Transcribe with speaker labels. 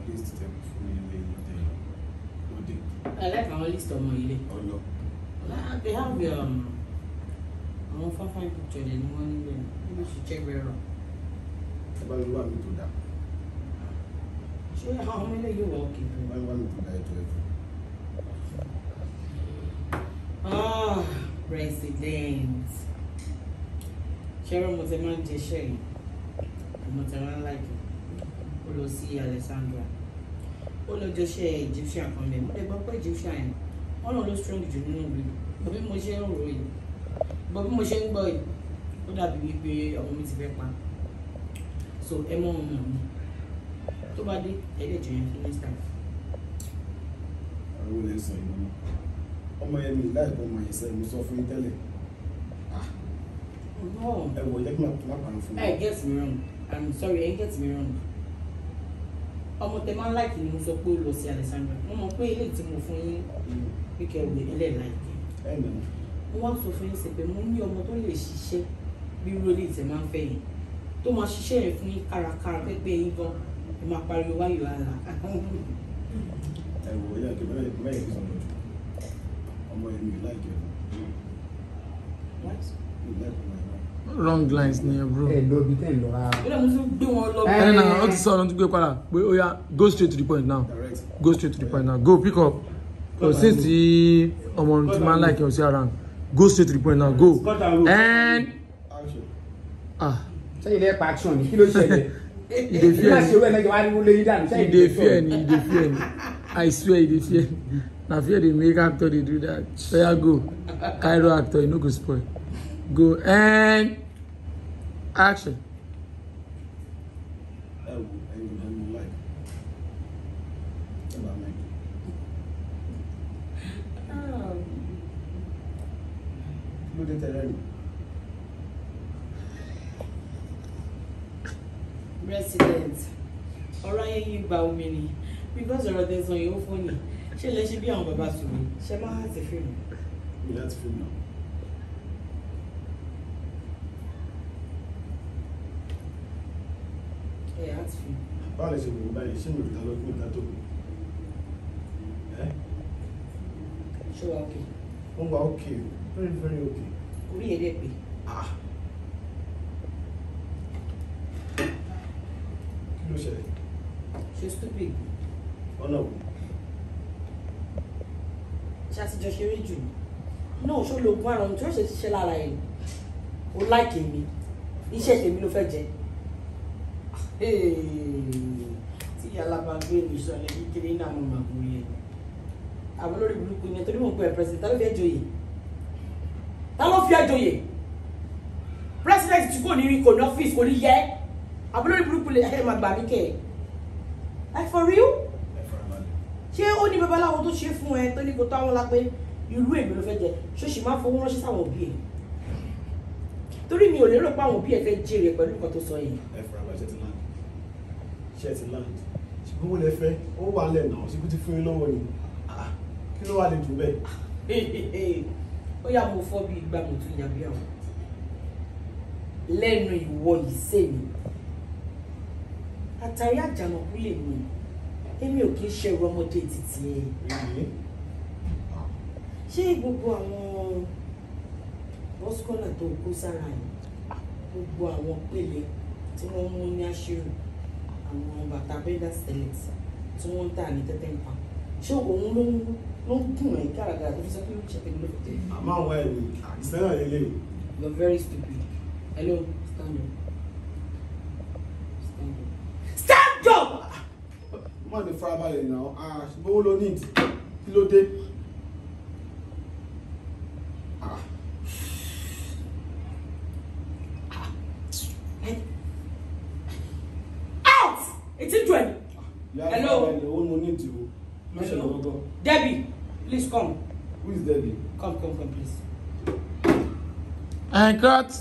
Speaker 1: list them for me.
Speaker 2: I like our list of my list.
Speaker 1: Oh no.
Speaker 2: They have I want to find picture in the morning. Maybe you should check very well.
Speaker 1: About you want me to that?
Speaker 2: Sure, how many you walking?
Speaker 1: I want me to die to it.
Speaker 2: Ah, President. Sharon Mosafunwonto Jeshe. Mosafunwonto like Olosi Alexandra. Olo Jeshe Egyptian come. They bought Egyptian. All of those strong you know. But we mo ṣe ro yi. But we mo ṣe ń gbọ́ yi. Ó dàbí wí pé ọmọ mi ti fẹ́ pa. So ẹ mọ ọmọ mi. Tó bá dé ẹ lè jẹun fún next time.
Speaker 1: Àwọn olè sọ ìmọ̀. Ọmọ yẹn mi láì bọ́ ọmọ yẹn sẹ́yìn mo sọ fún yín tẹ́lẹ̀.
Speaker 2: No.
Speaker 1: Ẹ wọ jẹ́ kí n máa pa fún mi.
Speaker 2: Hey, get me wrong. I'm sorry, get me wrong. Ọmọ tẹ máa ń láìkì ni mo sọ pé ó lọ sí Alexandra. Mo mọ̀ pé ilé tí mo fún yín pé kẹ́ wé ẹlẹ́ẹ̀láìkì. Mo wá sọ fún yín sí pé mo ní ọmọ tó lè ṣiṣẹ́ bí irú ilé ìtẹ̀ máa ń fẹ́ yìí. Tó máa ṣiṣẹ́ yẹn fún yín kárakára pẹ́pẹ́ yín gan. Ẹ máa pariwo wáyò àlà.
Speaker 1: Ẹ wọ yẹ kí bẹ́ẹ̀ kí sọ̀rọ̀ ọmọ yẹn mi láìkì ẹ̀.
Speaker 3: Wrong lines near bro.
Speaker 2: Ó lè mú gbé wọn lọ.
Speaker 3: And now how to sound on to go para. Oh yeah, go straight to the point now.
Speaker 1: Direct.
Speaker 3: Go straight to the point now. Go pick up. So since the man like you see around, go straight to the point now. Go. And
Speaker 1: Action.
Speaker 4: Say you there action. Kí ló ṣẹlẹ̀?
Speaker 3: You dey fear. You dey fear me. I swear you dey fear. Now fear the make actor they do that. So yeah, go. Cairo actor, you no go spoil. Go and action.
Speaker 1: Ẹ wò ẹyin ló ń like. Ẹ bá mi. Ló dé tẹ̀lé mi.
Speaker 2: President, ọ̀rọ̀ ayé yìí gba omi ni because ọ̀rọ̀ tẹ̀sán yìí ó fún ni ṣé lè ṣe bí àwọn bàbá tù mí ṣe máa ti fíìmù.
Speaker 1: Mi láti fíìmù náà.
Speaker 2: Ẹ á ti fíìmù.
Speaker 1: Báwo lè ṣe wò ó báyìí? Ṣé mi ò ta lọ́gbọ́n ìta tó kù?
Speaker 2: Ṣé wàá òkè?
Speaker 1: Ó wà okay, very very okay.
Speaker 2: Orí èdè pé.
Speaker 1: Kí ló ṣẹlẹ̀?
Speaker 2: Ṣé stupid?
Speaker 1: Ọ̀nà wò.
Speaker 2: Ṣé àtijọ́ ṣeré jù? Náà ṣó lo ogún àrùn tí ó ṣe ṣiṣẹ́ lára ẹ̀. Ó láìkè mi. Iṣẹ́ tèmi ló fẹ́ jẹ. Tí alábàágbé mi sọ̀rọ̀ kékeré náà mo máa bú yẹn. Àwọn olórí burúkú yẹn torí mo ń pè president ta ló fi ẹ́ joyè? Ta ló fi ẹ́ joyè? President tí kò ní rí kò ní ọ́fíìsì kò ní yẹ. Àwọn olórí burúkú lè ẹ máa gbà mí kẹ́ ẹ̀. Like for real? Ṣé ó ní babaláwo tó ṣe fún ẹ tó ní kó tó àwọn lápé irú èmi ló fẹ́ jẹ ṣó sì máa fowó ránṣẹ́ sáwọn òbí ẹ̀? Torí mi ò lérò pé àwọn òbí ẹ̀ fẹ́ jèrè pẹ̀lú nǹkan tó sọ yìí.
Speaker 1: Ẹ fara balẹ̀ ṣe ti land. Ṣùgbọ́n mo lè fẹ́ ó wà lẹ̀ náà ṣùgbọ́n ti fún yín lọ́wọ́ ni. Kí ló wà lè dùn bẹ́ẹ̀?
Speaker 2: Ó yá mo fọ́ bí ìgbà mo tún yàgbé àwọn. Lẹ́nu ìwọ yìí sèmi. Àtàrí àjànàkú lè mi. Èmi ò kí ń ṣe ẹrù ọmọdé títí ẹ. Ṣé gbogbo àwọn bọ́sùkọ́nà tó kó sára yìí? Gbogbo àwọn pèlè tí wọ́n mú ní aṣírò, àwọn bàtà bẹ́dà select tí wọ́n ń tà ní tẹ́tẹ́ ń pa. Ṣé òun ló ń dùn ẹ̀ gàràgàrà tó fi sọ pé ó ṣe tẹ̀lé lókè tẹ̀?
Speaker 1: Àmọ́ àwọn ẹ̀mí ìsẹ́nà lélẹ̀.
Speaker 2: You're very stupid. Hello, stand up. Stand up. Stand up!
Speaker 1: Má ní fara balẹ̀ náà. Ṣùgbọ́n ó ló ní ìdí. Kí ló dé?
Speaker 2: Out! It's in trend. Hello.
Speaker 1: Hello.
Speaker 2: Debbie, please come.
Speaker 1: Who is Debbie?
Speaker 2: Come, please.
Speaker 3: And cut.